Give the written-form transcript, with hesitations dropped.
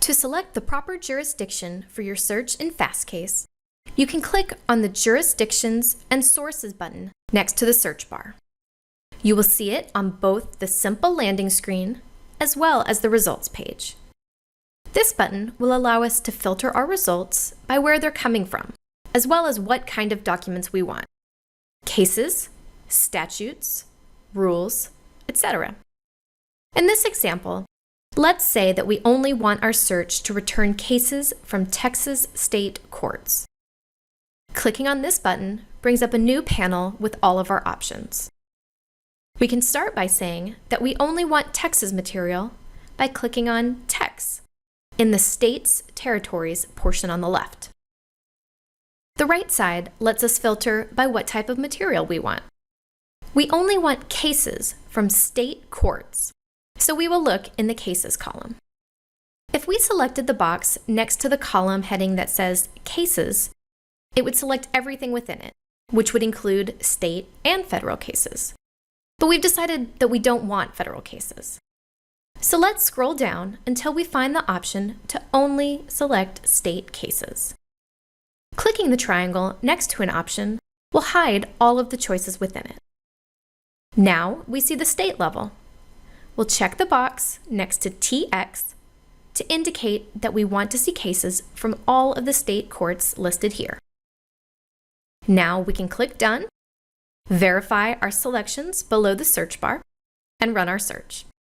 To select the proper jurisdiction for your search in Fastcase, you can click on the Jurisdictions and Sources button next to the search bar. You will see it on both the simple landing screen as well as the results page. This button will allow us to filter our results by where they're coming from, as well as what kind of documents we want: cases, statutes, rules, etc. In this example, let's say that we only want our search to return cases from Texas state courts. Clicking on this button brings up a new panel with all of our options. We can start by saying that we only want Texas material by clicking on Tex in the States Territories portion on the left. The right side lets us filter by what type of material we want. We only want cases from state courts, so we will look in the Cases column. If we selected the box next to the column heading that says Cases, it would select everything within it, which would include state and federal cases. But we've decided that we don't want federal cases. So let's scroll down until we find the option to only select state cases. Clicking the triangle next to an option will hide all of the choices within it. Now we see the state level. We'll check the box next to TX to indicate that we want to see cases from all of the state courts listed here. Now we can click Done, verify our selections below the search bar, and run our search.